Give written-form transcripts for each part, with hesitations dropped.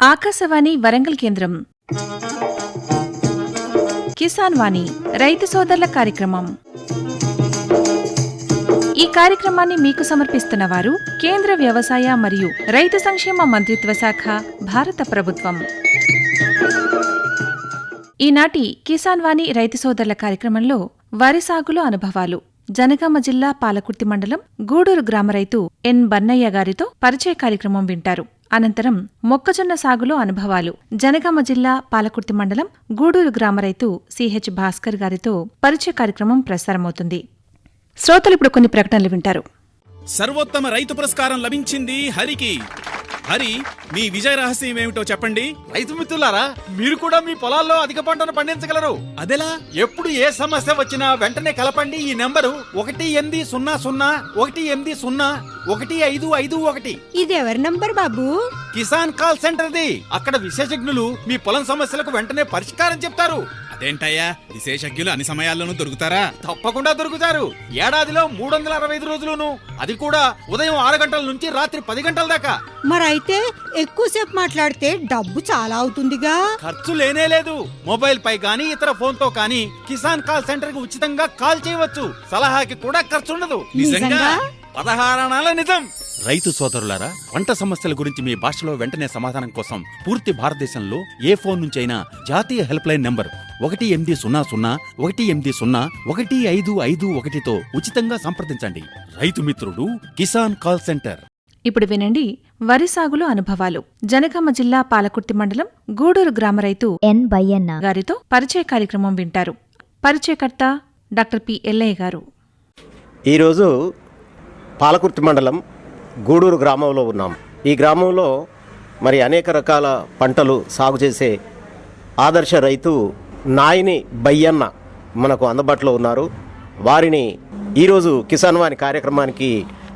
ఆకాశవాణి వరంగల్ కేంద్రం కిసాన్ వాణి రైతు సోదరుల కార్యక్రమం. ఈ కార్యక్రమాన్ని మీకు సమర్పిస్తున్న వారు కేంద్ర వ్యవసాయ మరియు రైతు సంక్షేమ మంత్రిత్వ శాఖ, భారత ప్రభుత్వం. ఈనాటి కిసాన్ వాణి రైతు సోదరుల కార్యక్రమంలో వరి సాగులో అనుభవాలు, జనగామ జిల్లా పాలకుర్తి మండలం గూడూరు గ్రామ రైతు ఎన్ బన్నయ్య గారితో పరిచయ కార్యక్రమం వింటారు. అనంతరం మొక్కజొన్న సాగులో అనుభవాలు, జనగామ జిల్లా పాలకుర్తి మండలం గూడూరు గ్రామ రైతు సిహెచ్ భాస్కర్ గారితో పరిచయ కార్యక్రమం ప్రసారమవుతుంది. శ్రోతలు ఇప్పుడు కొన్ని ప్రకటనలు వింటారు. సర్వోత్తమ రైతు పురస్కారం లభించింది హరికి. హరి, మీ విజయ రహస్యం ఏమిటో చెప్పండి. రైతు మిత్రులారా, మీరు కూడా మీ పొలాల్లో అధిక పంటను పండించగలరు. అదెలా? ఎప్పుడు ఏ సమస్య వచ్చినా వెంటనే కలపండి ఈ నెంబరు 1800 ఇది ఎవరి నంబర్ బాబు? కిసాన్ కాల్ సెంటర్ది. అక్కడ విశేషజ్ఞులు మీ పొలం సమస్యలకు వెంటనే పరిష్కారం చెప్తారు. అదేంటయ్యా, విశేషజ్ఞులు అన్ని సమయాల్లోనూ దొరుకుతారా? తప్పకుండా దొరుకుతారు. ఏడాదిలో 365 రోజులును, అది కూడా ఉదయం 6 గంటల నుంచి రాత్రి 10 గంటల దాకా. మరైతే ఎక్కువసేపు మాట్లాడితే డబ్బు చాలా అవుతుందిగా. ఖర్చు లేనే లేదు. మొబైల్ పై గానీ ఇతర ఫోన్ తో కానీ కిసాన్ కాల్ సెంటర్ కి ఉచితంగా కాల్ చేయవచ్చు. సలహాకి కూడా ఖర్చుండదు. నిజంగా? 16 అణాల నిజం. రైతు సోదరులారా, పంట సమస్యల గురించి మీ భాషలో వెంటనే సమాధానం కోసం పూర్తి భారతదేశంలో ఏ ఫోన్ నుంచైనా జాతీయ హెల్ప్ లైన్ నంబర్ 1800-118-1551తో ఉచితంగా సంప్రదించండి. రైతు మిత్రుడు కిసాన్ కాల్ సెంటర్. ఇప్పుడు వినండి వరి సాగులో అనుభవాలు, జనగామ జిల్లా పాలకుర్తి మండలం గూడూరు గ్రామ రైతు ఎన్ బయ్యన్న గారితో పరిచయ కార్యక్రమం వింటారు. పరిచయకర్త డాక్టర్ పి ఎల్లయ్య గారు. ఈరోజు పాలకుర్తి మండలం గూడూరు గ్రామంలో ఉన్నాం. ఈ గ్రామంలో మరి అనేక రకాల పంటలు సాగు చేసే ఆదర్శ రైతు నాయని బయ్యన్న మనకు అందుబాటులో ఉన్నారు. వారిని ఈరోజు కిసాన్ వాణి కార్యక్రమానికి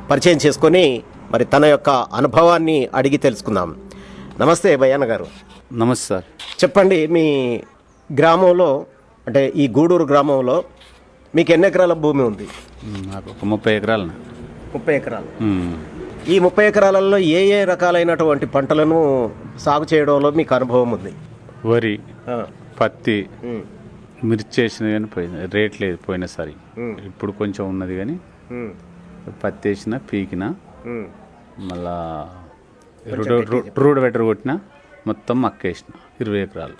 పరిచయం చేసుకొని మరి తన యొక్క అనుభవాన్ని అడిగి తెలుసుకుందాం. నమస్తే బయ్యన్న గారు. నమస్తే సార్. చెప్పండి, మీ గ్రామంలో అంటే ఈ గూడూరు గ్రామంలో మీకు ఎన్ని ఎకరాల భూమి ఉంది? నాకు ఒక 30 ఎకరాలు. 30 ఎకరాలు. ఈ 30 ఎకరాలలో ఏ ఏ రకాలైనటువంటి పంటలను సాగు చేయడంలో మీకు అనుభవం ఉంది? వరి, పత్తి, మిర్చి వేసిన కానీ పోయింది, రేట్ లేదు పోయినసారి. ఇప్పుడు కొంచెం ఉన్నది కానీ పత్తి వేసిన, పీకిన, మళ్ళా రూడ్ వెటర్ కొట్టిన, మొత్తం మక్క వేసిన 20 ఎకరాలు.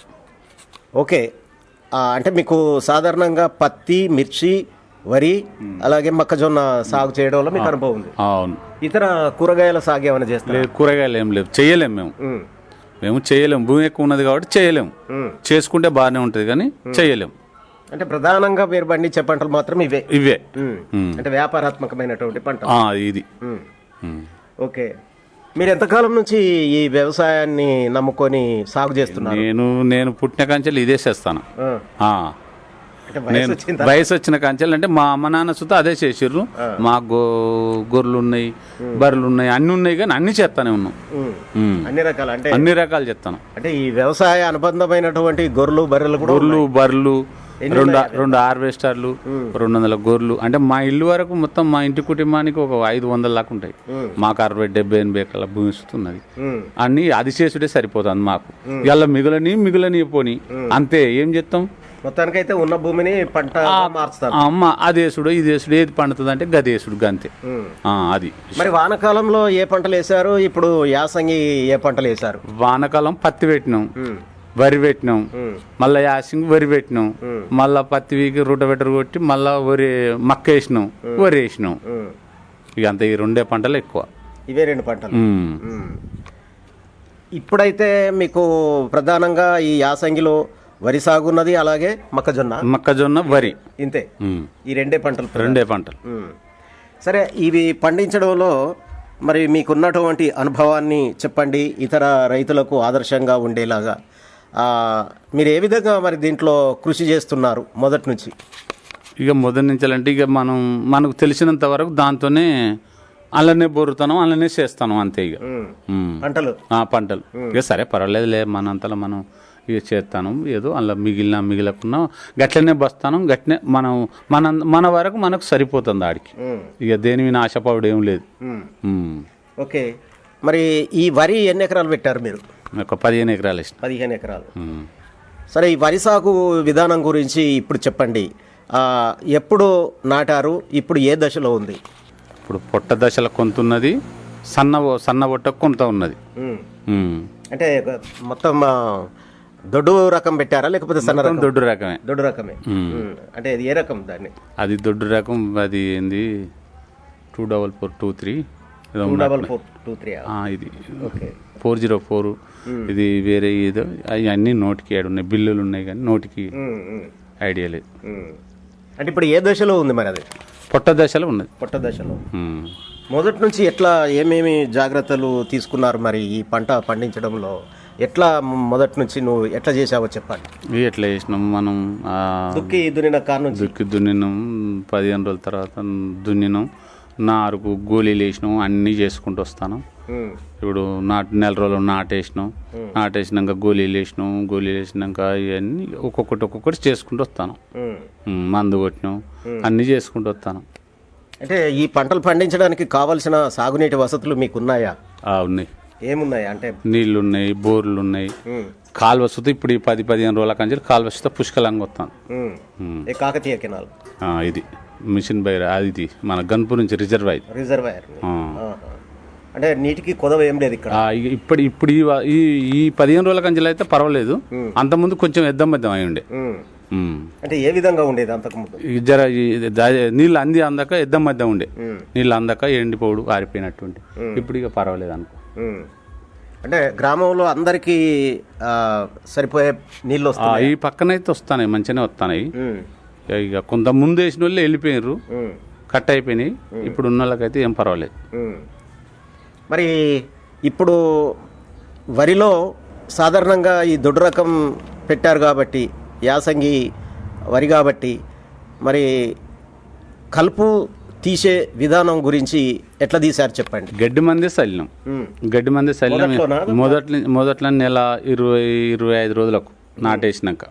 ఓకే, అంటే మీకు సాధారణంగా పత్తి, మిర్చి, వరి అలాగే మొక్కజొన్న సాగు చేయడంలో మీకు అనుభవం ఉంది. అవును. ఇతర కూరగాయల సాగు ఏమైనా చేస్తారు? లేదు, కూరగాయలు ఏం లేవు, చేయలేము మేము చేయలేము. భూమి ఎక్కువ ఉన్నది కాబట్టి చేయలేము. చేసుకుంటే బాగానే ఉంటుంది కానీ చేయలేము. అంటే ప్రధానంగా మీరు పండించే పంటలు మాత్రం ఇవే. అంటే వ్యాపారాత్మకమైనటువంటి పంట ఇది. ఓకే, మీరు ఎంతకాలం నుంచి ఈ వ్యవసాయాన్ని నమ్ముకొని సాగు చేస్తున్నారు? నేను పుట్టిన కంచెలు ఇదే చేస్తాను. నేను వయసు వచ్చిన కంచెలు అంటే మా అమ్మ నాన్న సుతా అదే చేసిర్రు. మాకు గొర్రెలు ఉన్నాయి, బర్రెలు ఉన్నాయి, అన్ని ఉన్నాయి కానీ అన్ని చేస్తానే ఉన్నాం. అన్ని రకాలు చేస్తాను. అంటే ఈ వ్యవసాయ అనుబంధమైనటువంటి గొర్రెలు, బర్రెలు కూడా? గొర్రెలు, బర్రెలు, రెండు హార్వెస్టర్లు, 200 గొర్రెలు. అంటే మా ఇల్లు వరకు మొత్తం మా ఇంటి కుటుంబానికి ఒక 500 దాకా ఉంటాయి. మాకు 60-70-80 ఎకరాల భూమి ఉన్నది. అన్ని అది చేసుడే సరిపోతుంది మాకు. ఇలా మిగులని పోని అంతే. ఏం చేస్తాం? మొత్తానికైతే ఉన్న భూమిని పంట మార్చుతారు. అమ్మ అదేసుడు ఇదేసుడు ఏది పండుతుంది అంటే గదేసుడు గంతే. అది. మరి వానకాలంలో ఏ పంటలు వేసారు? ఇప్పుడు యాసంగి ఏ పంటలు వేసారు? వానకాలం పత్తి పెట్టినాం, వరి పెట్టినాం, మళ్ళా యాసింగ్ వరి పెట్టినాం, మళ్ళా పత్తి వీకి రూటవెటర్ కొట్టి మళ్ళా మక్క వేసినాం, వరి వేసినాం. ఇక అంత ఈ 2 పంటలు ఎక్కువ. ఇవే 2 పంటలు. ఇప్పుడైతే మీకు ప్రధానంగా ఈ యాసంగిలో వరి సాగు ఉన్నది, అలాగే మొక్కజొన్న, వరి, ఇంతే. ఈ 2 పంటలు. 2 పంటలు. సరే, ఇవి పండించడంలో మరి మీకున్నటువంటి అనుభవాన్ని చెప్పండి, ఇతర రైతులకు ఆదర్శంగా ఉండేలాగా. మీరు ఏ విధంగా మరి దీంట్లో కృషి చేస్తున్నారు మొదటి నుంచి? ఇక మొదటి నుంచి అంటే ఇక మనకు తెలిసినంత వరకు దాంతోనే అలానే బొరుతాను, అలానే చేస్తాను అంతే. ఇక పంటలు ఇక సరే పర్వాలేదులే, మనంతలో మనం ఇక చేస్తాను. ఏదో అలా మిగిలకున్నా గట్లనే బస్తాను, గట్లనే మన వరకు మనకు సరిపోతుంది ఆడికి. ఇక దేని మీద ఆశపడు ఏం లేదు. ఓకే, మరి ఈ వరి ఎన్ని ఎకరాలు పెట్టారు మీరు? ఒక 15 ఎకరాలు వేసిన. 15 ఎకరాలు. సరే, ఈ వరి సాగు విధానం గురించి ఇప్పుడు చెప్పండి. ఎప్పుడు నాటారు, ఇప్పుడు ఏ దశలో ఉంది? ఇప్పుడు పొట్ట దశలో కొంత ఉన్నది, సన్న పొట్ట కొంత ఉన్నది. అంటే మొత్తం దొడ్డు రకం పెట్టారా లేకపోతే సన్న రకం? దొడ్డు రకమే. దొడ్డు రకమే. అంటే అది ఏ రకం దాన్ని? అది దొడ్డు రకం. అది ఏంది 24423 24423. ఇది 404. ఇది వేరే ఏదో అవన్నీ నోటికి ఉన్నాయి, బిల్లులు ఉన్నాయి కానీ నోటికి ఐడియా లేదు. అంటే ఇప్పుడు ఏ దశలో ఉంది మరి? అది పొట్ట దశలో ఉన్నది. పొట్ట దశలో. మొదటి నుంచి ఎట్లా ఏమేమి జాగ్రత్తలు తీసుకున్నారు మరి ఈ పంట పండించడంలో? ఎట్లా మొదటి నుంచి నువ్వు ఎట్లా చేసావో చెప్పండి. ఎట్లా చేసినాం మనం? దుక్కి దున్నిన కారణం? దుక్కి దున్నినాం, 15 రోజుల తర్వాత దున్నినాం, నారుకు గోళీలు వేసినాం, అన్నీ చేసుకుంటూ వస్తాను. ఇప్పుడు నెల రోజులు నాటేసినాక గోళీలు వేసినాక ఇవన్నీ ఒక్కొక్కటి చేసుకుంటూ వస్తాను. మందు కొట్టినాం, అన్నీ చేసుకుంటూ వస్తాను. అంటే ఈ పంటలు పండించడానికి కావలసిన సాగునీటి వసతులు మీకు ఉన్నాయా? ఉన్నాయి. ఏమున్నాయి అంటే? నీళ్లు ఉన్నాయి, బోర్లు ఉన్నాయి, కాలువ సుత ఇప్పుడు 10-15 రోజుల కంచెలు కాలువ సుత పుష్కలంగా వస్తాను. కాకతీయ కెనాల్ ఇది మిషన్ బైర్, అది మన గన్పూర్ నుంచి రిజర్వాయర్. అంటే నీటికి కొదవ ఏం లేదు ఇక్కడ. ఇప్పుడు ఈ 15 రోజుల కంచెలు అయితే పర్వాలేదు. అంతకుముందు కొంచెం ఎద్దం అయి ఉండే. అంటే ఏ విధంగా ఉండేది అంతకుముందు? జర నీళ్ళు అందక ఎద్దం ఉండే, నీళ్ళు అందక ఎండిపోడు ఆరిపోయినటువంటి. ఇప్పుడు ఇక పర్వాలేదు అనుకో. అంటే గ్రామంలో అందరికి సరిపోయే నీళ్ళు వస్తాయి. ఈ పక్కనైతే వస్తాయి, మంచిగానే వస్తాయి. ఇక కొంత ముందు వేసిన వాళ్ళు వెళ్ళిపోయినారు, కట్ అయిపోయినాయి. ఇప్పుడు ఉన్న వాళ్ళకైతే ఏం పర్వాలేదు. మరి ఇప్పుడు వరిలో సాధారణంగా ఈ దొడ్డు రకం పెట్టారు కాబట్టి, యాసంగి వరి కాబట్టి, మరి కలుపు తీసే విధానం గురించి ఎట్లా తీశారు చెప్పండి. గడ్డి మందే చల్లినాం. మొదట్లో నెల 20-25 రోజులకు నాటేసినాక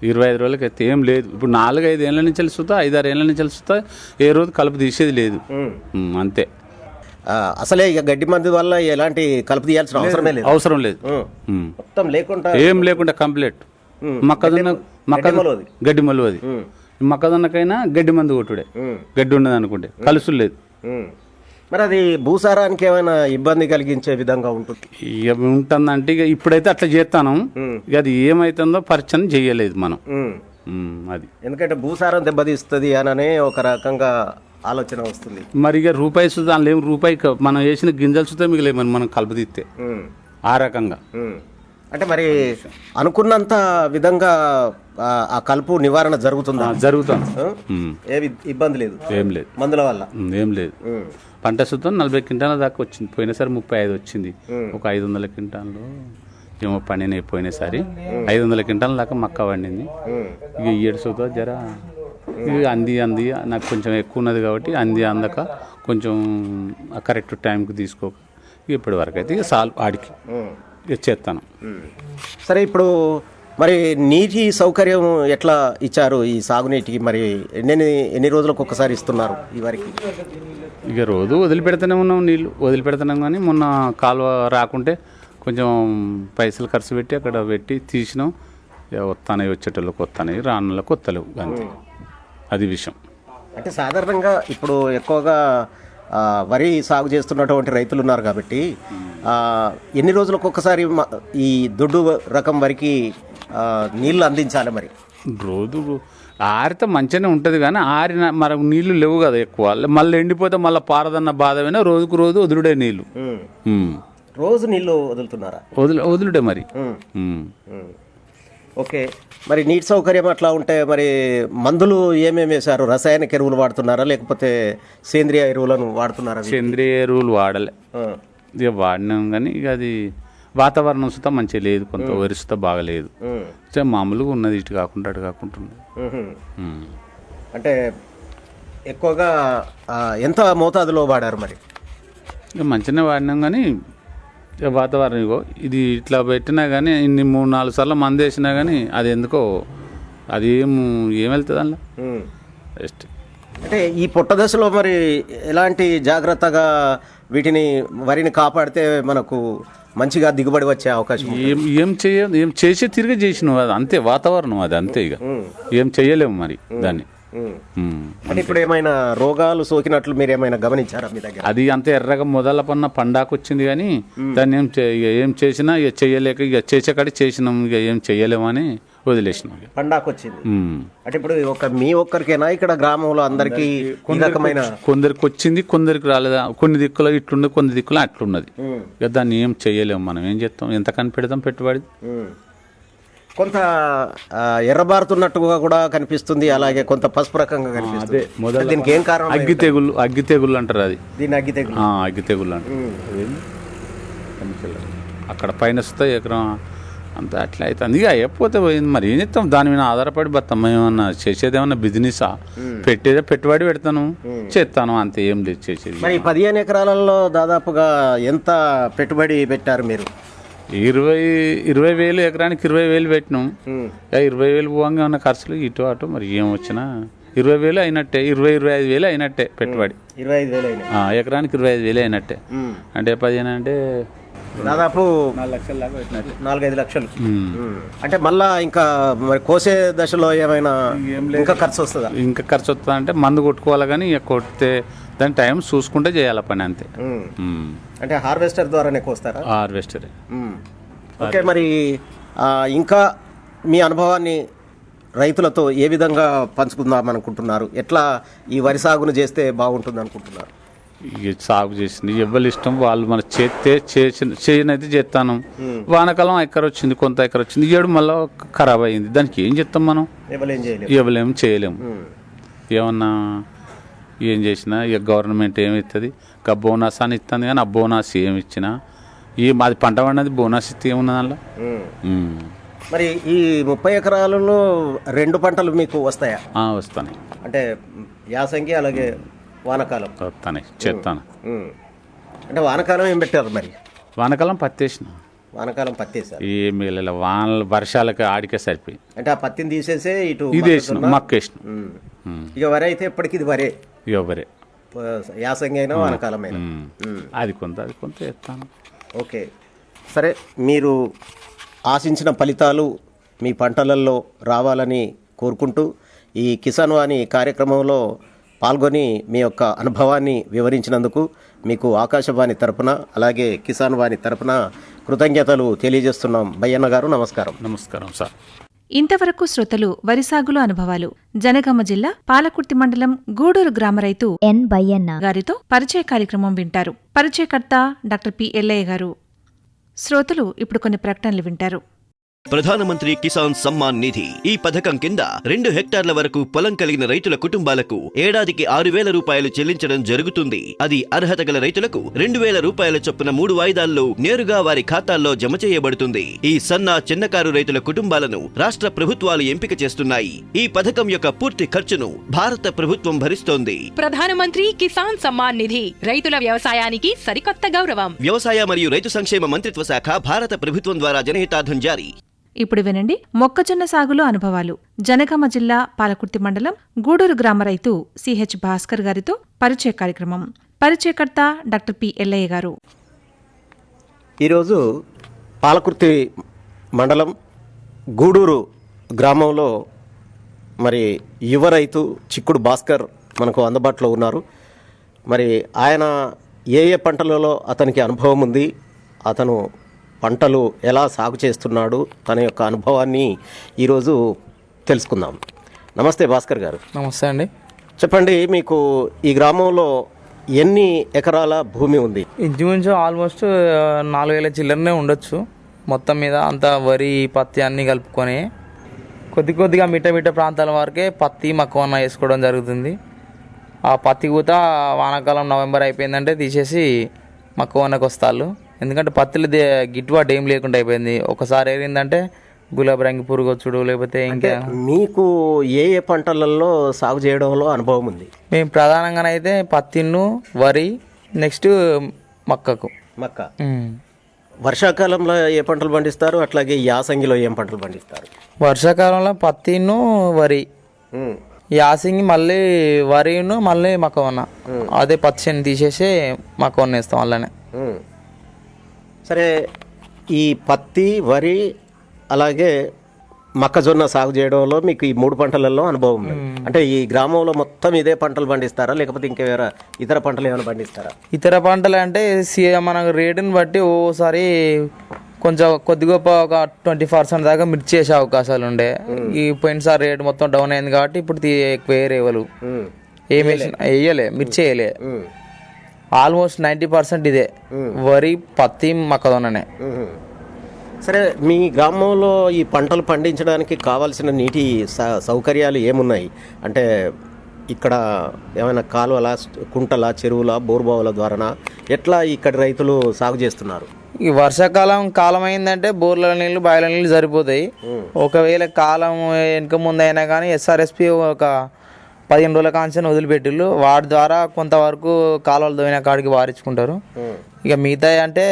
25 రోజులకి అయితే ఏం లేదు. ఇప్పుడు 4-5 ఏళ్ళ నుంచి వెళ్తా, 5-6 ఏళ్ళ నుంచి వెళ్తా ఏ రోజు కలుపు తీసేది లేదు. అంతే. అసలే ఇక గడ్డి మంది వల్ల ఎలాంటి కలుపు తీయాల్సిన అవసరం లేదు. మొత్తం లేకుండా ఏం లేకుండా కంప్లీట్. మొక్కజొన్న గడ్డి మలువది. మొక్కజొన్నకైనా గడ్డి మందు కొట్టుడే, గడ్డి ఉండదు అనుకుంటే కలుసులు లేదు. మరి అది భూసారానికి ఏమైనా ఇబ్బంది కలిగించే విధంగా ఉంటుంది? ఉంటుందంటే ఇక ఇప్పుడైతే అట్లా చేస్తాను. ఇక అది ఏమైతుందో పరిచయం చేయలేదు మనం. అది ఎందుకంటే భూసారం దెబ్బతీస్తుంది అని ఒక రకంగా ఆలోచన వస్తుంది. మరి ఇక రూపాయి సుధా లేము, రూపాయి మనం వేసిన గింజలు సుధా మిగిలేమని మనం కలుపుతీస్తే ఆ రకంగా. అంటే మరి అనుకున్నంత విధంగా ఆ కలుపు నివారణ జరుగుతుంది. ఏ ఇబ్బంది లేదు, ఏం లేదు. మందుల వల్ల ఏం లేదు. పంట సుతం 40 క్వింటాల దాకా వచ్చింది. పోయినసారి 35 వచ్చింది. ఒక 500 క్వింటాల్లో ఏమో పండినాయి. పోయినసారి 500 క్వింటాల దాకా మక్క పండింది. ఇక 7 సుతం జర ఇక అంది నాకు కొంచెం ఎక్కువ ఉన్నది కాబట్టి అందక కొంచెం కరెక్ట్ టైంకి తీసుకోక ఇప్పటి వరకు అయితే ఇక సాల్ ఆడికి చేస్తాను. సరే, ఇప్పుడు మరి నీటి సౌకర్యం ఎట్లా ఇచ్చారు ఈ సాగునీటికి? మరి ఎన్ని రోజులకు ఒకసారి ఇస్తున్నారు ఈ వరకు? ఇక రోజు వదిలిపెడుతూనే ఉన్నాం, నీళ్ళు వదిలిపెడుతున్నాం. కానీ మొన్న కాలువ రాకుంటే కొంచెం పైసలు ఖర్చు పెట్టి అక్కడ పెట్టి తీసినాం. వస్తాయి, వచ్చేటోళ్ళకి వస్తాయి, రానులకు వస్తలేవు. అంతే, అది విషయం. అంటే సాధారణంగా ఇప్పుడు ఎక్కువగా వరి సాగు చేస్తున్నటువంటి రైతులు ఉన్నారు కాబట్టి ఎన్ని రోజులకు ఒకసారి ఈ దొడ్డు రకం వరికి నీళ్లు అందించాలి? మరి రోజు ఆరితే మంచిగానే ఉంటుంది కానీ ఆరిన మనకు నీళ్లు లేవు కదా ఎక్కువ. మళ్ళీ ఎండిపోతే మళ్ళీ పారదన్న బాధమైనా రోజుకు రోజు వదులుడే నీళ్లు. రోజు నీళ్లు వదులుతున్నారా? వదులుడే మరి. ఓకే, మరి నీటి సౌకర్యం అట్లా ఉంటే మరి మందులు ఏమేమి వేశారు? రసాయనిక ఎరువులు వాడుతున్నారా లేకపోతే సేంద్రియ ఎరువులను వాడుతున్నారా? సేంద్రియ ఎరువులు వాడలే, ఇక వాడినాం కానీ ఇక అది వాతావరణం సుతా మంచిగా లేదు, కొంత వరిసుతా బాగలేదు. మామూలుగా ఉన్నది, ఇటు కాకుండా అటు కాకుండా. అంటే ఎక్కువగా ఎంత మోతాదులో వాడారు మరి? ఇక మంచిగానే వాడినాం కానీ వాతావరణం ఇగో ఇది ఇట్లా పెట్టినా కానీ ఇన్ని 3-4 సార్లు మందు వేసినా కానీ అది ఎందుకో అది ఏం వెళ్తుంది అందులో జస్ట్. అంటే ఈ పొట్ట దశలో మరి ఎలాంటి జాగ్రత్తగా వీటిని వరిని కాపాడితే మనకు మంచిగా దిగుబడి వచ్చే అవకాశం ఉంది. ఏం చేసి తిరిగి చేసినావు అది అంతే, వాతావరణం అది అంతే. ఇక ఏం చెయ్యలేము మరి దాన్ని. అంటే ఇప్పుడు ఏమైనా రోగాలు సోకినట్లు మీరు ఏమైనా గమనించారా మీ దగ్గర? అది అంత ఎర్రగా మొదల పన్న పండాకు వచ్చింది కానీ దాన్ని ఏం చేసినా ఇక చెయ్యలేక ఇక చేసేకాడి చేసినాం, ఇక ఏం చెయ్యలేమని వదిలేసినాం. పండాకు వచ్చింది అంటే ఇప్పుడు మీ ఒక్కరికేనా ఇక్కడ గ్రామంలో అందరికి కొందరికి వచ్చింది, కొందరికి రాలేదా. కొన్ని దిక్కులో ఇట్లుంది, కొన్ని దిక్కులో అట్లున్నది. ఇక దాన్ని ఏం చెయ్యలేము, మనం ఏం చేస్తాం, ఎంత కనిపెడతాం పెట్టుబడి. కొంత ఎర్రబారుతున్నట్టుగా కూడా కనిపిస్తుంది, అలాగే కొంత పసుపు రకంగా కనిపిస్తుంది. దీనికి ఏం కారణం? అగ్గి తెగుళ్ళు అంటారు అది. దీన్ని అగ్గి తెగుళ్ళు అంటారు. అక్కడ పైన వస్తాయి ఎకరం అంతా అట్లా అవుతుంది. ఇక అయిపోతే పోయింది, మరి ఏం చెప్తాం, దాని మీద ఆధారపడి బతాం. ఏమన్నా చేసేది ఏమన్నా బిజినెసా, పెట్టేదే పెట్టుబడి పెడతాను చేస్తాను అంతే, ఏం లేదు చేసేది. మరి 15 ఎకరాలలో దాదాపుగా ఎంత పెట్టుబడి పెట్టారు మీరు? 20,000 ఎకరానికి 20,000 పెట్టినాం. 20,000 పోవంగా ఉన్న ఖర్చులు ఇటు అటు మరి ఏం వచ్చినా 20,000 అయినట్టే, 25,000 అయినట్టే పెట్టుబడి. 25,000 ఎకరానికి 25,000 అయినట్టే. అంటే 15 అంటే దాదాపు 4 లక్షల దాకా పెట్టినట్టే, 4-5 లక్షలు. అంటే మళ్ళా ఇంకా మరి కోసే దశలో ఏమైనా ఇంకా ఖర్చు వస్తుందా? ఇంకా ఖర్చు వస్తుందా అంటే మందు కొట్టుకోవాలి, కానీ ఇక కొడితే దాని టైం చూసుకుంటే చేయాలి పని అంతే. అంటే హార్వెస్టర్ ద్వారానే కోస్తారా? హార్వెస్టర్. ఓకే, మరి ఇంకా మీ అనుభవాన్ని రైతులతో ఏ విధంగా పంచుకుందాం అనుకుంటున్నారు? ఎట్లా ఈ వరి సాగును చేస్తే బాగుంటుంది అనుకుంటున్నారు? సాగు చేసింది ఎవరి ఇష్టం వాళ్ళు, మన చేస్తే చేయనైతే చేస్తాను. వానకాలం ఎకర వచ్చింది, కొంత ఎకర వచ్చింది, ఏడు మళ్ళీ ఖరాబ్ అయింది, దానికి ఏం చేస్తాం మనం? ఇవ్వలేము, చేయలేము. ఏమన్నా ఏం చేసినా ఇక గవర్నమెంట్ ఏమి ఇస్తుంది, ఇక బోనస్ అని ఇస్తుంది, కానీ ఆ బోనస్ ఏమి ఇచ్చినా మాది పంట పండినది బోనస్ ఇస్తే ఏమున్నది అందులో. మరి ఈ 30 ఎకరాలలో 2 పంటలు మీకు వస్తాయా? వస్తాయి. అంటే యాసంగి అలాగే వానకాలం వస్తాయి, చేస్తాను. అంటే వానకాలం ఏం పెట్టారు మరి? వానకాలం పత్తి వేసిన. వానకాలం పత్తి వేసారు? ఏం మిగల వానలు వర్షాలకి ఆడికే సరిపోయి. అంటే ఆ పత్తిని తీసేసే ఇటు ఇది వేసిన, మక్క వేసిన. ఇక వరి అయితే ఎప్పటికి ఇది వరే, ఇక వరే, యాసంగి అయినా వానకాలం అయినా. అది కొంత వేస్తాను. ఓకే, సరే, మీరు ఆశించిన ఫలితాలు మీ పంటలలో రావాలని కోరుకుంటూ ఈ కిసాన్ వాణి కార్యక్రమంలో పాల్గొని మీ యొక్క అనుభవాన్ని వివరించినందుకు మీకు ఆకాశవాణి తరపున అలాగే కిసాన్ వాణి తరపున కృతజ్ఞతలు తెలియజేస్తున్నాం. బయ్యన్న గారు నమస్కారం. నమస్కారం సార్. ఇంతవరకు శ్రోతలు వరి సాగులో అనుభవాలు జనగామ జిల్లా పాలకుర్తి మండలం గూడూరు గ్రామ రైతు ఎన్ బయ్యన్న గారితో పరిచయ కార్యక్రమం వింటారు. పరిచయకర్త డాక్టర్ పి ఎల్లయ్య గారు. శ్రోతలు ఇప్పుడు కొన్ని ప్రకటనలు వింటారు. ప్రధానమంత్రి కిసాన్ సమ్మాన్ నిధి ఈ పథకం కింద 2 హెక్టార్ల వరకు పొలం కలిగిన రైతుల కుటుంబాలకు ఏడాదికి 6,000 రూపాయలు చెల్లించడం జరుగుతుంది. అది అర్హత గల రైతులకు 2,000 రూపాయల చొప్పున 3 వాయిదాల్లో నేరుగా వారి ఖాతాల్లో జమ చేయబడుతుంది. ఈ సన్న చిన్నకారు రైతుల కుటుంబాలను రాష్ట్ర ప్రభుత్వాలు ఎంపిక చేస్తున్నాయి. ఈ పథకం యొక్క పూర్తి ఖర్చును భారత ప్రభుత్వం భరిస్తోంది. ప్రధానమంత్రి కిసాన్ సమ్మాన్ నిధి రైతుల వ్యవసాయానికి సరికొత్త గౌరవం. వ్యవసాయ మరియు రైతు సంక్షేమ మంత్రిత్వ శాఖ, భారత ప్రభుత్వం ద్వారా జనహితార్థం జారీ. ఇప్పుడు వినండి మొక్కజొన్న సాగులో అనుభవాలు జనగామ జిల్లా పాలకుర్తి మండలం గూడూరు గ్రామ రైతు సిహెచ్ భాస్కర్ గారితో పరిచయ కార్యక్రమం. పరిచయకర్త డాక్టర్ పి ఎల్లయ్య గారు. ఈరోజు పాలకుర్తి మండలం గూడూరు గ్రామంలో మరి యువ రైతు చిక్కుడు భాస్కర్ మనకు అందుబాటులో ఉన్నారు. మరి ఆయన ఏ పంటలలో అతనికి అనుభవం ఉంది, అతను పంటలు ఎలా సాగు చేస్తున్నాడు, తన యొక్క అనుభవాన్ని ఈరోజు తెలుసుకుందాం. నమస్తే భాస్కర్ గారు. నమస్తే అండి. చెప్పండి, మీకు ఈ గ్రామంలో ఎన్ని ఎకరాల భూమి ఉంది? ఇంచుమించు ఆల్మోస్ట్ 4,000 చిల్లరనే ఉండొచ్చు. మొత్తం మీద అంతా వరి పత్తి అన్నీ కలుపుకొని కొద్దిగా మిట్ట ప్రాంతాల వరకే పత్తి మక్కువన్న వేసుకోవడం జరుగుతుంది. ఆ పత్తి కూత వానాకాలం నవంబర్ అయిపోయిందంటే తీసేసి మక్కువన్నకు వస్తారు. ఎందుకంటే పత్తిలో గిట్టుబాటు ఏం లేకుండా అయిపోయింది. ఒకసారి ఏరిందంటే గులాబీ రంగు పురుగు వచ్చుడు, లేకపోతే ఇంకా. మీకు ఏ పంటలలో సాగు చేయడంలో అనుభవం ఉంది? మేము ప్రధానంగానైతే పత్తిను, వరి, నెక్స్ట్ మక్క. వర్షాకాలంలో ఏ పంటలు పండిస్తారు, అట్లాగే యాసంగిలో ఏం పంటలు పండిస్తారు? వర్షాకాలంలో పత్తిను, వరి, యాసింగి మళ్ళీ వరిను మళ్ళీ మక్కవన్న అదే పచ్చిని తీసేసి మక్కవన్న వేస్తాం అలానే. సరే, ఈ పత్తి, వరి అలాగే మొక్కజొన్న సాగు చేయడంలో మీకు ఈ 3 పంటలలో అనుభవం ఉంది. అంటే ఈ గ్రామంలో మొత్తం ఇదే పంటలు పండిస్తారా, లేకపోతే ఇంకేమైనా ఇతర పంటలు ఏమైనా పండిస్తారా? ఇతర పంటలు అంటే మనకు రేటుని బట్టి ఓసారి కొంచెం కొద్ది గొప్ప ఒక 20% దాకా మిర్చి చేసే అవకాశాలు ఉండే. ఈ పోయినసారి రేటు మొత్తం డౌన్ అయింది కాబట్టి ఇప్పుడు ఎక్కువ వేరేవాళ్ళు ఏం వేయలే, మిర్చి వేయలే. ఆల్మోస్ట్ 90% ఇదే వరి, పత్తి, మొక్కజొన్ననే. సరే, మీ గ్రామంలో ఈ పంటలు పండించడానికి కావాల్సిన నీటి సౌకర్యాలు ఏమున్నాయి? అంటే ఇక్కడ ఏమైనా కాలువల, కుంటల, చెరువుల, బోర్బావుల ద్వారా ఎట్లా ఇక్కడి రైతులు సాగు చేస్తున్నారు? ఈ వర్షాకాలం అయిందంటే బోర్ల నీళ్ళు, బాయిల నీళ్ళు సరిపోతాయి. ఒకవేళ కాలం వెనక ముందు అయినా కానీ SRSP ఒక 15 రోజుల కాంచెని వదిలిపెట్టిళ్ళు. వాటి ద్వారా కొంతవరకు కాలువలు దోయిన కాడికి వారించుకుంటారు. ఇక మిగతా అంటే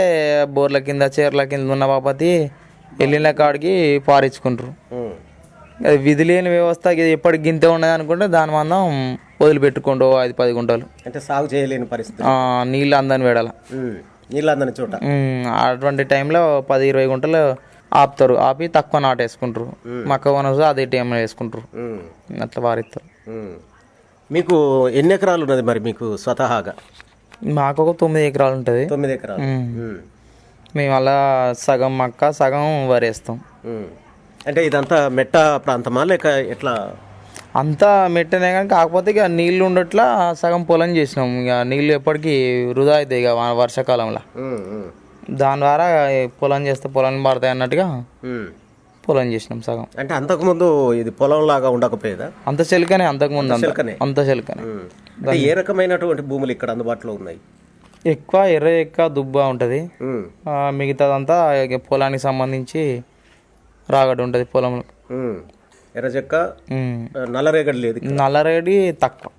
బోర్ల కింద, చీరల కింద ఉన్న బాపతి వెళ్ళిన కాడికి పారించుకుంటారు. అది విధి లేని వ్యవస్థ ఎప్పటికి గింతే ఉన్నది అనుకుంటే దాని మందం వదిలిపెట్టుకుంటూ 5-10 గుంటలు అంటే సాగు చేయలేని పరిస్థితి, నీళ్ళు అందని వేడాల, నీళ్ళు అందని చోట. అటువంటి టైంలో 10-20 గుంటలు ఆపుతారు. ఆపి తక్కువ నాటేసుకుంటారు. మక్క వనసు అదే టైంలో వేసుకుంటారు. అట్లా వారిస్తారు. మీకు ఎన్ని ఎకరాలు ఉన్నది మరి మీకు స్వతహాగా? మాకు ఒక 9 ఎకరాలు ఉంటుంది. 9 ఎకరాలు. మేము అలా సగం మక్క, సగం వరేస్తాం. అంటే ఇదంతా మెట్ట ప్రాంతమా లేక ఎట్లా? అంతా మెట్టనే కానీ కాకపోతే ఇక నీళ్ళు ఉండట్లా సగం పొలం చేసినాం. ఇక నీళ్ళు ఎప్పటికీ వృధా అవుతాయి ఇక వర్షాకాలంలో. దాని ద్వారా పొలం చేస్తే పొలం పడతాయి అన్నట్టుగా పొలం చేసినాం సగం. అంటే అంతకుముందు ఇది పొలం లాగా ఉండకపోయేదా? అంత చెలకనే, అంతకుముందు అంత చెలకనే. ఏ రకమైనటువంటి భూములు ఇక్కడ అందుబాటులో ఉన్నాయి? ఎక్కువ ఎర్ర దుబ్బ ఉంటుంది. మిగతాదంతా పొలానికి సంబంధించి రాగడి ఉంటుంది పొలంలో. ఎర్రచెక్క, నల్లరేగడి లేదు. నల్లరేగడి తక్కువ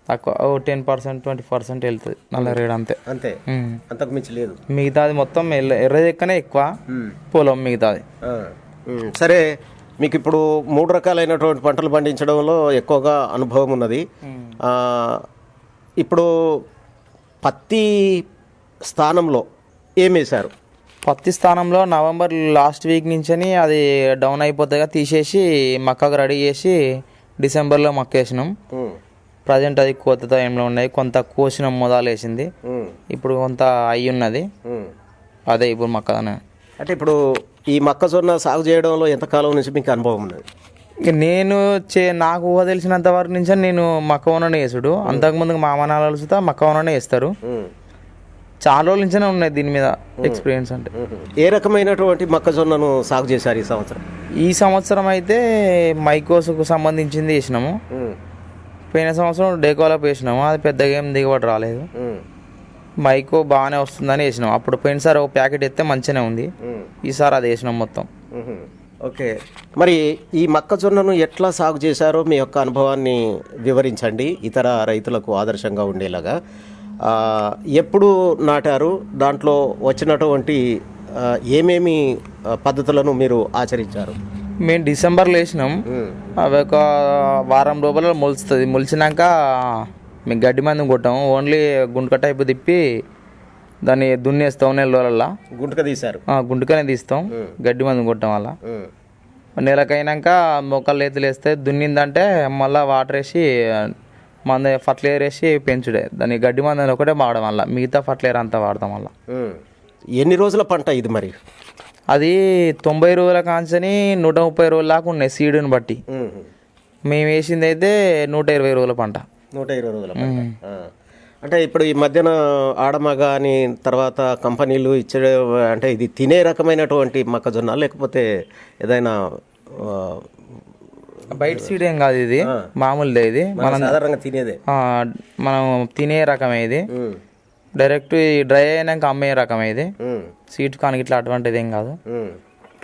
10%, 20% వెళ్తుంది నల్లరేగడి అంతే. అంతే, అంతకు మించి లేదు. మిగతాది మొత్తం ఎర్రచెక్కనే ఎక్కువ పొలం మిగతాది. సరే, మీకు ఇప్పుడు 3 రకాలైనటువంటి పంటలు పండించడంలో ఎక్కువగా అనుభవం ఉన్నది. ఇప్పుడు పత్తి స్థానంలో ఏం వేశారు? పత్తి స్థానంలో నవంబర్ లాస్ట్ వీక్ నుంచి అది డౌన్ అయిపోతుందిగా తీసేసి మక్కకు రెడీ చేసి డిసెంబర్లో మక్క వేసినాం. ప్రజెంట్ అది కోత టైంలో ఉన్నాయి. కొంత కోసినాం, మొదలు వేసింది. ఇప్పుడు కొంత అయ్యి ఉన్నది. అదే ఇప్పుడు మొక్కదనే. అంటే ఇప్పుడు ఈ మొక్కజొన్న సాగు చేయడంలో ఎంతకాలం నుంచి మీకు అనుభవం ఉన్నది? నేను నాకు ఊహ తెలిసినంత వరకు నుంచి నేను మక్కవననే వేసుడు. అంతకుముందు మా అమ్మనాలు కలుసుతా మక్కవననే వేస్తారు. చాలా రోజుల నుంచే ఉన్నాయి దీని మీద ఎక్స్పీరియన్స్. అంటే ఏ రకమైనటువంటి మొక్కజొన్నను సాగు చేశారు ఈ సంవత్సరం? ఈ సంవత్సరం అయితే మైకోసుకు సంబంధించింది వేసినాము. పోయిన సంవత్సరం డేకోలాప్ వేసినాము. అది పెద్దగా ఏం దిగుబడి రాలేదు. మైకో బాగానే వస్తుందని వేసినాం. అప్పుడు పోయినసారి ఒక ప్యాకెట్ ఎత్తే మంచిగానే ఉంది. ఈసారి అది వేసినాం మొత్తం. ఓకే, మరి ఈ మొక్కజొన్నను ఎట్లా సాగు చేశారో మీ యొక్క అనుభవాన్ని వివరించండి, ఇతర రైతులకు ఆదర్శంగా ఉండేలాగా. ఎప్పుడు నాటారు? దాంట్లో వచ్చినటువంటి ఏమేమి పద్ధతులను మీరు ఆచరించారు? మేము డిసెంబర్లో వేసినాం. అవి ఒక వారం రోజులలో మొలుస్తుంది. మొలిచినాక మేము గడ్డి మంది కొట్టాము. ఓన్లీ గుంటక టైపు తిప్పి దాన్ని దున్నేస్తాం. నెల రోజులలో గుంటక తీసారు? గుంటకనే తీస్తాం. గడ్డి మంది కొట్టడం వల్ల నెలకైనాక మొక్కలు ఎత్తులు వేస్తే దున్నిందంటే మళ్ళీ వాటర్ వేసి మంద ఫర్టిలైజర్ వేసి పెంచుడే. దాన్ని గడ్డి మంది ఒకటే వాడడం వల్ల, మిగతా ఫర్టిలైజర్ అంతా వాడతాం వల్ల. ఎన్ని రోజుల పంట ఇది మరి? అది 90 రోజుల కాంచని 130 రోజుల దాకా ఉన్నాయి సీడుని బట్టి. మేము వేసింది అయితే 120 రోజుల పంట. 120 రోజుల పంట. అంటే ఇప్పుడు ఈ మధ్యన ఆడమగ అని తర్వాత కంపెనీలు ఇచ్చే, అంటే ఇది తినే రకమైనటువంటి మొక్కజొన్న లేకపోతే ఏదైనా బయట సీడ్ ఏం కాదు, ఇది మామూలుదే. ఇది మనం సాధారణంగా తినేదే, మనం తినే రకమే ఇది. డైరెక్ట్ డ్రై అయినాక అమ్మే రకమే ఇది. సీడ్ కానీ ఇట్లా అటువంటిది ఏం కాదు.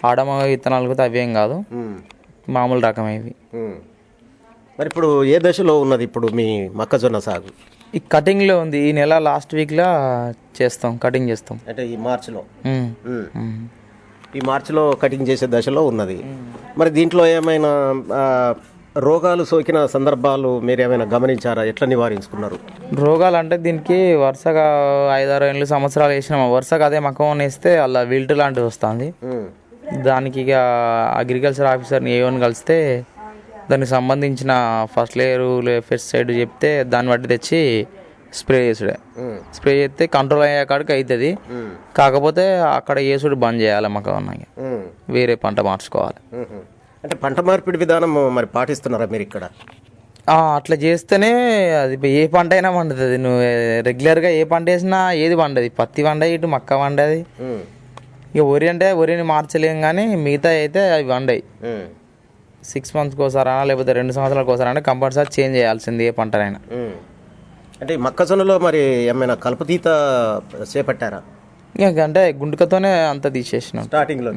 ఆడమగ విత్తనాలు కూడా అవి ఏం కాదు, మామూలు రకమే ఇవి. మరి ఇప్పుడు ఏ దశలో ఉన్నది ఇప్పుడు మీ మొక్కజొన్న సాగు? ఈ కటింగ్లో ఉంది. ఈ నెల లాస్ట్ వీక్లో చేస్తాం, కటింగ్ చేస్తాం. అంటే ఈ మార్చిలో? ఈ మార్చిలో కటింగ్ చేసే దశలో ఉన్నది. మరి దీంట్లో ఏమైనా రోగాలు సోకిన సందర్భాలు మీరేమైనా గమనించారా? ఎట్లా నివారించుకున్నారు? రోగాలు అంటే దీనికి వరుసగా 5-6 ఏళ్ళు సంవత్సరాలు వేసినాము. వరుసగా అదే మకం వేస్తే అలా విల్ట్ లాంటిది వస్తుంది. దానికి ఇక అగ్రికల్చర్ ఆఫీసర్ని ఏవని కలిస్తే దానికి సంబంధించిన ఫస్ట్ లేయరు పెస్టిసైడ్ చెప్తే దాన్ని బట్టి తెచ్చి స్ప్రే చేసుడే. స్ప్రే చేస్తే కంట్రోల్ అయ్యే కాడికి అవుతుంది. కాకపోతే అక్కడ వేసుడు బంద్ చేయాలి. మకం వేరే పంట మార్చుకోవాలి. అంటే పంట మార్పిడి విధానం మరి పాటిస్తున్నారా మీరు ఇక్కడ? అట్లా చేస్తేనే అది ఏ పంట అయినా పండుతుంది. నువ్వు రెగ్యులర్గా ఏ పంట వేసినా ఏది పండది. పత్తి పండది, ఇటు మక్క పండది. ఇక వరి అంటే వరిని మార్చలేం, కానీ మిగతా అయితే అవి పండాయి. 6 monthsకి ఒకసారా లేకపోతే 2 సంవత్సరాలకు ఒకసారి అంటే కంపల్సరీ చేంజ్ చేయాల్సింది ఏ పంటనైనా. అంటే మొక్కజొన్నలో మరి ఏమైనా కలుపుతీత చేపట్టారా? ఇక అంటే గుంటుకతోనే అంతా తీసేసినాం స్టార్టింగ్లో.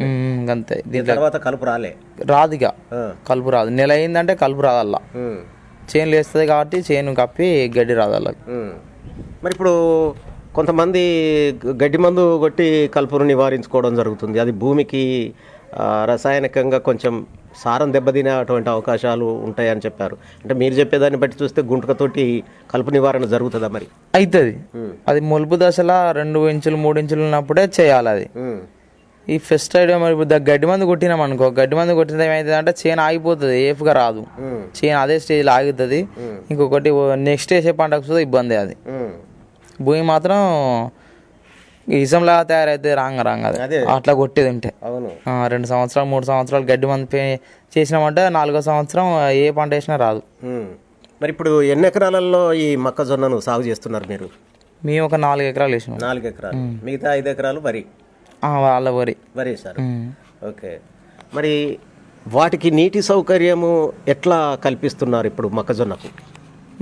అంతే. దీని తర్వాత కలుపు రాదు. ఇక కలుపు రాదు. నెల అయిందంటే కలుపు రాదు. అలా చేనులు వేస్తుంది కాబట్టి చేను కప్పి గడ్డి రాదు అలా. మరి ఇప్పుడు కొంతమంది గడ్డి మందు కొట్టి కలుపును నివారించుకోవడం జరుగుతుంది. అది భూమికి రసాయనికంగా కొంచెం సారం దెబ్బతినేటువంటి అవకాశాలు ఉంటాయని చెప్పారు. అంటే మీరు చెప్పేదాన్ని బట్టి చూస్తే గుంటకతోటి కలుపు నివారణ జరుగుతుందా? మరి అవుతుంది. అది మొలుపు దశలో 2 ఇంచులు 3 ఇంచులు ఉన్నప్పుడే చేయాలి. అది ఈ పెస్టిసైడ్ మరి గడ్డి మందు కొట్టినాం అనుకో, గడ్డి మందు కొట్టిన ఏమవుతుంది అంటే చేను ఆగిపోతుంది. ఏఫ్గా రాదు. చేను అదే స్టేజ్లో ఆగుతుంది. ఇంకొకటి నెక్స్ట్ వేసే పంటకు కూడా ఇబ్బంది. అది భూమి మాత్రం ఇసంలా తయారైతే రాంగ అది అట్లా కొట్టేది ఉంటే 2 సంవత్సరాలు 3 సంవత్సరాలు గడ్డి మందు చేసినామంటే 4వ సంవత్సరం ఏ పంట వేసినా రాదు. మరి ఇప్పుడు ఎన్ని ఎకరాలలో ఈ మొక్కజొన్నను సాగు చేస్తున్నారు మీరు? మేము ఒక 4 ఎకరాలు వేసినాం. 4 ఎకరాలు. మిగతా 5 ఎకరాలు వరి. వాళ్ళ వరి సార్. ఓకే. మరి వాటికి నీటి సౌకర్యము ఎట్లా కల్పిస్తున్నారు ఇప్పుడు మొక్కజొన్నకు?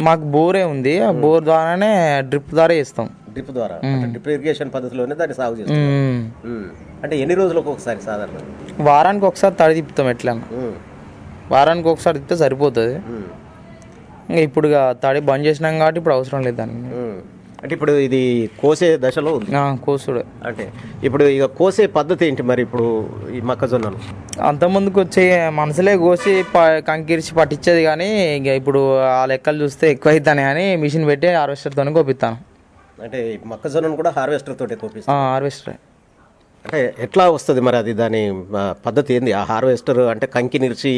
మాకు బోరే ఉంది. ఆ బోర్ ద్వారానే డ్రిప్ ద్వారా వేస్తాం. డ్రిప్ ద్వారా డ్రిప్ ఇరిగేషన్ పద్ధతిలోనే దాన్ని సాగు చేస్తాం. అంటే ఎన్ని రోజులకు ఒకసారి? సాధారణ వారానికి ఒకసారి తడి తిప్పుతాం. ఎట్లా వారానికి ఒకసారి తిప్పితే సరిపోతుంది. ఇంకా ఇప్పుడు తడి బంద్ చేసినాం కాబట్టి ఇప్పుడు అవసరం లేదు దాన్ని. అంటే ఇప్పుడు ఇది కోసే దశలో ఉంది. కోసుడే. అంటే ఇప్పుడు ఇక కోసే పద్ధతి ఏంటి మరి ఇప్పుడు ఈ మొక్కజొన్నలు? అంతకుముందుకు వచ్చే మనసులే కోసి కంకిరిచి పట్టించేది, కానీ ఇక ఇప్పుడు ఆ లెక్కలు చూస్తే ఎక్కువ అవుతానే అని మిషన్ పెట్టి హార్వెస్టర్తో కోపిస్తాను. అంటే మొక్కజొన్నను కూడా హార్వెస్టర్ తోటే కోపిస్తాను. హార్వెస్టర్. అంటే ఎట్లా వస్తుంది మరి అది? దాని పద్ధతి ఏంది? ఆ హార్వెస్టర్ అంటే కంకి నిలిచి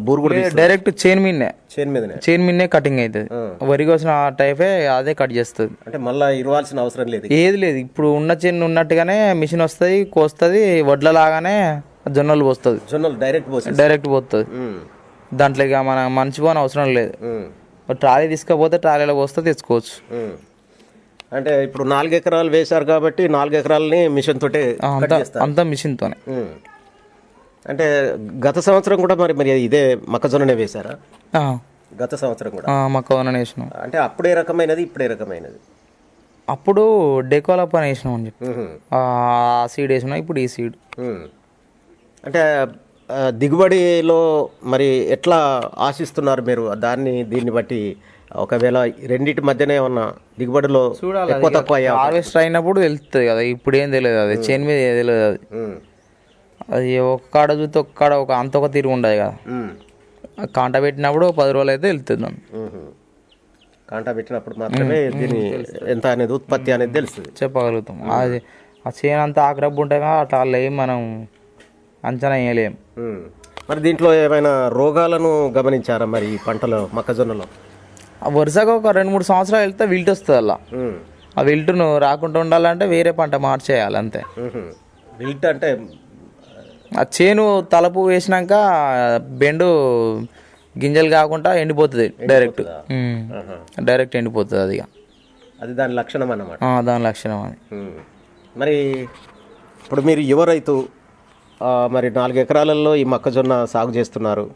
బూరుగుడు డైరెక్ట్ చైన్ మీదనే కటింగ్ అవుతుంది. వరి కోసిన టైపే అదే కట్ చేస్తుంది. అంటే మళ్ళీ ఇరవాల్సిన అవసరం లేదు, ఏది లేదు. ఇప్పుడు ఉన్న చైన్ ఉన్నట్టుగానే మిషన్ వస్తుంది, కోస్తుంది. వడ్ల లాగానే జొన్నలు పోస్తుంది. జొన్నలు డైరెక్ట్ పోతుంది. దాంట్లో ఇక మన మనిషి పోని అవసరం లేదు. ట్రాలీ తీసుకపోతే ట్రాలీలో పోస్తే తెచ్చుకోవచ్చు. అంటే ఇప్పుడు 4 ఎకరాలు వేశారు కాబట్టి 4 ఎకరాలని మిషన్ తోటే అంతా మిషన్ తోనే. అంటే గత సంవత్సరం కూడా మరి ఇదే మొక్కజొన్ననే వేశారా? గత సంవత్సరం కూడా మొక్కజొన్న వేసినాం. అంటే అప్పుడే రకమైనది ఇప్పుడే రకమైనది? అప్పుడు డెకోలాప్ అని వేసినాం అని చెప్పి ఆ సీడ్ వేసినా. ఇప్పుడు ఈ సీడ్. అంటే దిగుబడిలో మరి ఎట్లా ఆశిస్తున్నారు మీరు? దీన్ని బట్టి ఒకవేళ రెండింటి మధ్యనే ఏమన్నా దిగుబడిలో ఎక్కువ తక్కువ హార్వెస్ట్ అయినప్పుడు తెలుస్తుంది కదా. ఇప్పుడు ఏం తెలియదు. అది చేను మీద తెలియదు. అది ఒక కాడ చూస్తే ఒక కాడ అంత ఒక తీరు ఉండదు కదా. కాంట పెట్టినప్పుడు 10 రోజులు అయితే వెళ్తుంది. కాంట పెట్టినప్పుడు మాత్రమే దీని ఎంత అనేది ఉత్పత్తి అనేది తెలుస్తుంది, చెప్పగలుగుతాం. అది ఆ చేను అంతా ఆకురబ్బు ఉంటాయి కదా, అట్లా ఏం మనం అంచనా వేయలేం. మరి దీంట్లో ఏమైనా రోగాలను గమనించారా మరి ఈ పంటలో మొక్కజొన్నలో? వరుసగా ఒక 2-3 సంవత్సరాలు వెళ్తే విల్ట్ వస్తుంది. అలా ఆ విల్టును రాకుండా ఉండాలంటే వేరే పంట మార్చేయాలి అంతే. విల్ట్ అంటే ఆ చేను తలపు వేసినాక బెండు గింజలు కాకుండా ఎండిపోతుంది. డైరెక్ట్ ఎండిపోతుంది. అది దాని లక్షణం అన్నమాట. దాని లక్షణం అది. మరి ఇప్పుడు మీరు యువ రైతు, మరి 4 ఎకరాలలో ఈ మొక్కజొన్న సాగు చేస్తున్నారు.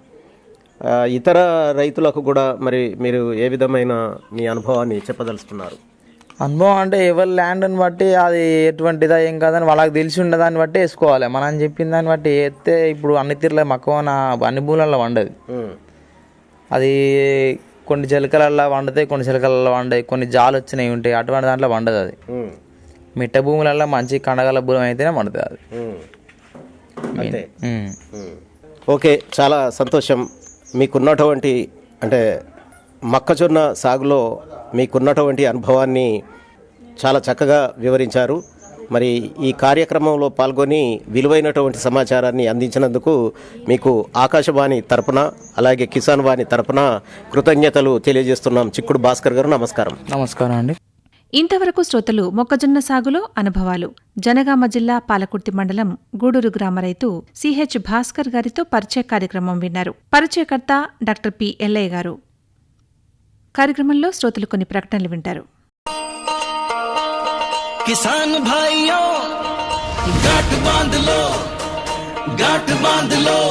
ఇతర రైతులకు కూడా మరి మీరు ఏ విధమైన మీ అనుభవాన్ని చెప్పదలుచుకున్నారు? అనుభవం అంటే ఎవరి ల్యాండ్ని బట్టి అది ఎటువంటిదా ఏం కాదని వాళ్ళకి తెలిసి ఉండే దాన్ని బట్టి వేసుకోవాలి. మనం చెప్పిన దాన్ని బట్టి వేస్తే ఇప్పుడు అన్ని తీర్ల మక్కువ అన్ని భూములలో వండదు. అది కొన్ని చిలకలలో వండుతాయి, కొన్ని చిలకలలో వండాయి, కొన్ని జాలు వచ్చినాయి ఉంటాయి. అటువంటి దాంట్లో వండదు. అది మిట్ట భూములలో మంచి కండగల భూమి అయితేనే వండుతుంది అది. ఓకే, చాలా సంతోషం. మీకున్నటువంటి అంటే మొక్కజొన్న సాగులో మీకున్నటువంటి అనుభవాన్ని చాలా చక్కగా వివరించారు. మరి ఈ కార్యక్రమంలో పాల్గొని విలువైనటువంటి సమాచారాన్ని అందించినందుకు మీకు ఆకాశవాణి తరపున అలాగే కిసాన్ వాణి తరపున కృతజ్ఞతలు తెలియజేస్తున్నాం. చిక్కుడు భాస్కర్ గారు, నమస్కారం. నమస్కారం అండి. ఇంతవరకు శ్రోతలు మొక్కజొన్న సాగులో అనుభవాలు జనగామ జిల్లా పాలకుర్తి మండలం గూడూరు గ్రామ రైతు సిహెచ్ భాస్కర్ గారితో పరిచయ కార్యక్రమం విన్నారు. పరిచయకర్త డాక్టర్ పి ఎల్లయ్య గారు. కార్యక్రమంలో శ్రోతలు కొన్ని ప్రకటనలు వింటారు. किसान भाइयों गांठ बांध लो, गांठ बांध लो,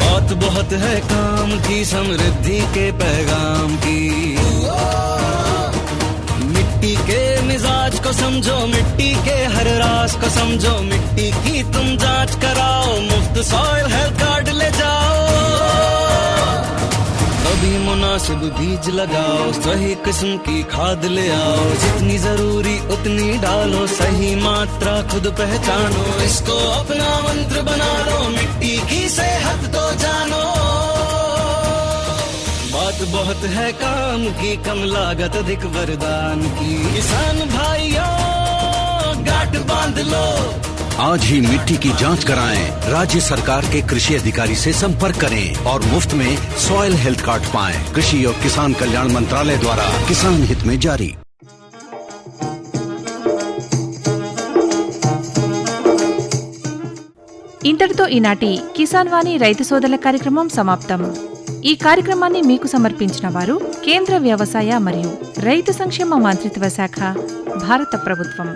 बहुत बहुत है काम की, समृद्धि के पैगाम की। मिट्टी के मिजाज को समझो, मिट्टी के हर राज को समझो, मिट्टी की तुम जांच कराओ, मुफ्त सॉइल हेल्थ कार्ड ले जाओ। कभी मुनासिब बीज लगाओ, सही किस्म की खाद ले आओ, जितनी जरूरी उतनी डालो, सही मात्रा खुद पहचानो, इसको अपना मंत्र बना लो, मिट्टी की सेहत तो जानो। बात बहुत है काम की, कम लागत अधिक वरदान की, किसान भाइयों गांठ बांध लो। आज ही मिट्टी की जांच कराएं, राज्य सरकार के कृषि अधिकारी से संपर्क करें और मुफ्त में सॉइल हेल्थ कार्ड पाएं। कृषि और किसान कल्याण मंत्रालय द्वारा किसान हित में जारी। ఇంతటితో ఈనాటి కిసాన్ వాణి రైతు సోదరుల కార్యక్రమం సమాప్తం. ఈ కార్యక్రమాన్ని మీకు సమర్పించిన వారు కేంద్ర వ్యవసాయ మరియు రైతు సంక్షేమ మంత్రిత్వ శాఖ, భారత ప్రభుత్వం.